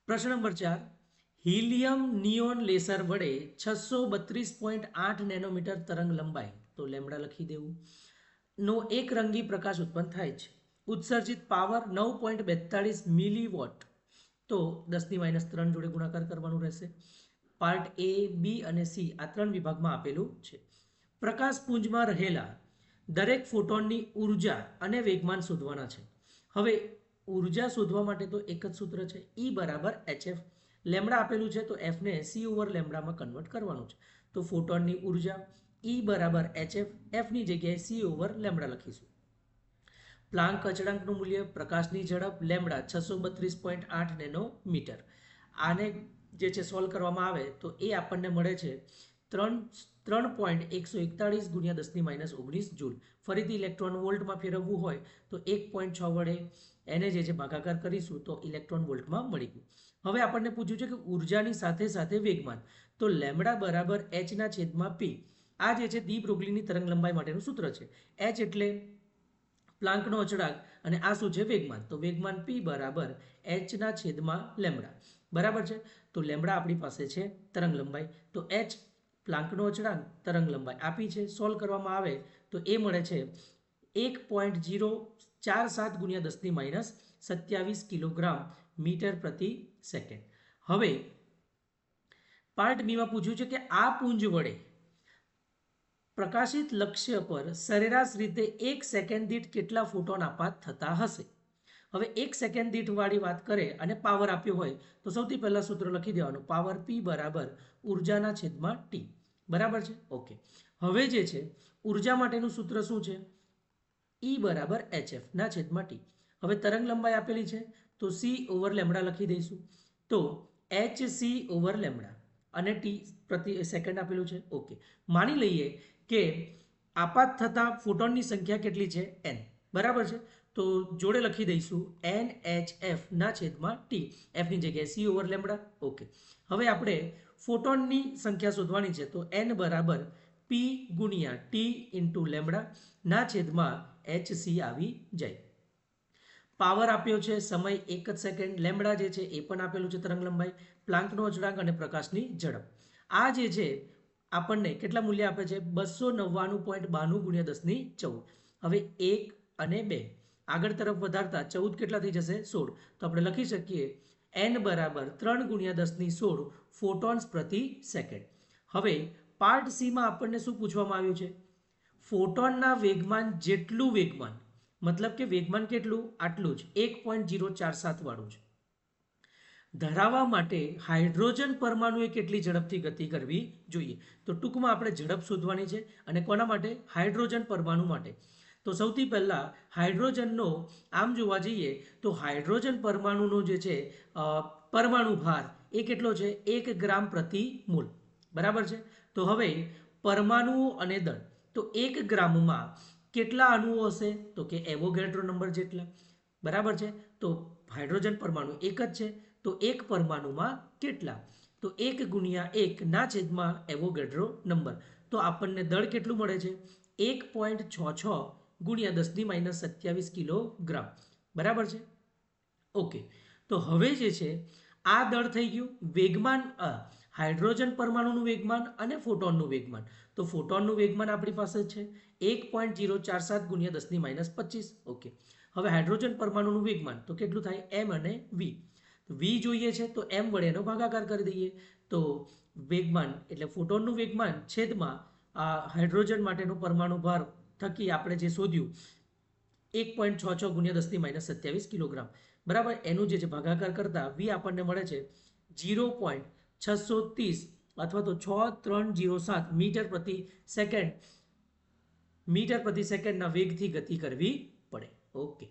પ્રશ્ન number 4 helium neon laser વડે 632.8 nanometre તરંગ લંબાઈ તો લેમ્બડા લખી દેવું નો એક રંગી પ્રકાશ ઉત્પન્ન થાય છે. ઉત્સર્જિત પાવર 9.42 મિલીવોટ તો 10⁻³ જોડે ગુણાકાર કરવાનું રહેશે. પાર્ટ એ, બી અને સી આ 3 વિભાગમાં આપેલું છે. પ્રકાશ પુંજમાં રહેલા દરેક ફોટોનની ઉર્જા અને વેગમાન શોધવાના છે. હવે ઉર્જા શોધવા માટે તો એક જ સૂત્ર છે, E બરાબર HF. લેમ્બડા આપેલું છે તો F ને C ઓવર લેમ્બડામાં કન્વર્ટ કરવાનું છે. તો ફોટોનની ઉર્જા E બરાબર HF, F ની જગ્યાએ C ઓવર લેમ્બડા લખીશું. પ્લાન્ક અચળાંકનું મૂલ્ય પ્રકાશની ઝડપ લેમ્બડા 632.8 નેનોમીટર. આને જે છે સોલ્વ કરવામાં આવે તો એ આપણને મળે છે 3.141 × 10⁻19 જૂલ. ફરીથી ઇલેક્ટ્રોન વોલ્ટમાં ફેરવવું હોય તો 1.6 વડે એને જે છે ભાગાકાર કરીશું તો ઇલેક્ટ્રોન વોલ્ટમાં મળી ગયું. હવે આપણને પૂછ્યું છે કે ઉર્જાની સાથે સાથે વેગમાન, તો લેમ્બડા બરાબર h/p. આ જે છે ડી બ્રોગલીની તરંગ લંબાઈ માટેનું સૂત્ર છે. h એટલે પ્લાન્કનો અચળાંક અને આ શું છે વેગમાન. તો વેગમાન p બરાબર h/લેમ્બડા બરાબર છે. તો લેમ્બડા આપણી પાસે છે તરંગ લંબાઈ, તો h પ્લાન્કનો અચળાંક તરંગ લંબાઈ આપી છે. સોલ્વ કરવામાં આવે તો એ મળે છે 1.047 × 10⁻27 કિલોગ્રામ મીટર પ્રતિ સેકન્ડ. હવે પાર્ટ બીમાં પૂછ્યું છે કે આ પુંજ વડે પ્રકાશિત લક્ષ્ય પર સરેરાશ રીતે 1 સેકન્ડ દીઠ કેટલા ફોટોન આપાત થતા હશે. હવે 1 સેકન્ડ દીઠ વાળી વાત કરે અને પાવર આપ્યો હોય તો સૌથી પહેલા સૂત્ર લખી દેવાનું, પાવર P બરાબર ઉર્જાના છેદમાં T. બરાબર છે, ઓકે. હવે જે છે ઉર્જા માટેનું સૂત્ર શું છે, E બરાબર HF ના છેદમાં T. હવે તરંગ લંબાઈ આપેલી છે તો C ઓવર લેમ્બડા લખી દઈશું. તો HC ઓવર લેમ્બડા અને T પ્રતિ સેકન્ડ આપેલું છે, ઓકે. માની લઈએ કે આપાત થતા ફોટોનની સંખ્યા કેટલી છે, n. બરાબર છે, તો જોડે લખી દઈશું NHF ના છેદમાં T. F ની જગ્યાએ C ઓવર લેમ્બડા, ઓકે. હવે આપણે ફોટોનની સંખ્યા શોધવાની છે તો n બરાબર P × T × લેમ્બડા ના છેદમાં HC આવી જાય. પાવર આપ્યો છે, સમય 1 જ સેકન્ડ, લેમ્બડા જે છે એ પણ આપેલું છે તરંગ લંબાઈ, પ્લાન્કનો અચળાંક અને પ્રકાશની ઝડપ. આ જે છે આપણને કેટલા મૂલ્ય આપે છે, 299.92 × 10⁻14. હવે 1 અને 2 આગળ તરફ વધારતા 14 કેટલા થઈ જશે, 16. તો આપણે લખી શકીએ n બરાબર 3 × 10⁻16 ફોટોન્સ પ્રતિ સેકન્ડ. હવે પાર્ટ સીમાં આપણને શું પૂછવામાં આવ્યું છે, ફોટોનના વેગમાન જેટલું વેગમાન, મતલબ કે વેગમાન કેટલું, આટલું જ 1.047 વાળું છે, ધરાવવા માટે હાઇડ્રોજન પરમાણુએ કેટલી ઝડપથી ગતિ કરવી જોઈએ. તો ટૂંકમાં આપણે ઝડપ શોધવાની છે અને કોના માટે, હાઇડ્રોજન પરમાણુ માટે. તો સૌથી પહેલાં હાઇડ્રોજનનો આમ જોવા જઈએ તો હાઇડ્રોજન પરમાણુનો જે છે પરમાણુ ભાર એ કેટલો છે, 1 ગ્રામ પ્રતિ મોલ. બરાબર છે. તો હવે પરમાણુઓ અને દળ, તો 1 ગ્રામમાં કેટલા અણુઓ હશે, તો કે એવોગેડ્રો નંબર જેટલા. બરાબર છે. તો હાઇડ્રોજન પરમાણુ એક જ છે તો એક પરમાણુમાં કેટલા, તો 1 × 1 ના છેદમાં એવોગેડ્રો નંબર. તો આપણને દળ કેટલું મળે છે, 1.66 × 10⁻27 કિલોગ્રામ. બરાબર છે, ઓકે. તો હવે જે છે આ દળ થઈ ગયું. વેગમાન, હાઇડ્રોજન પરમાણુનું વેગમાન અને ફોટોનનું વેગમાન. તો ફોટોનનું વેગમાન આપણી પાસે છે 1.047 × 10⁻25, ઓકે. હવે હાઇડ્રોજન પરમાણુનું વેગમાન તો કેટલું થાય, m અને v. v જોઈએ છે તો m વડે એનો ભાગાકાર કરી દઈએ. તો વેગમાન એટલે ફોટોનનું વેગમાન છેદમાં આ હાઇડ્રોજન માટેનો પરમાણુ ભાર થકી આપણે જે શોધ્યું 1.66 × 10⁻27 કિલોગ્રામ. બરાબર, એનું જે છે ભાગાકાર કરતા v આપણને મળે છે 0.630 અથવા તો 6307 મીટર પ્રતિ સેકન્ડના વેગથી ગતિ કરવી પડે, ઓકે.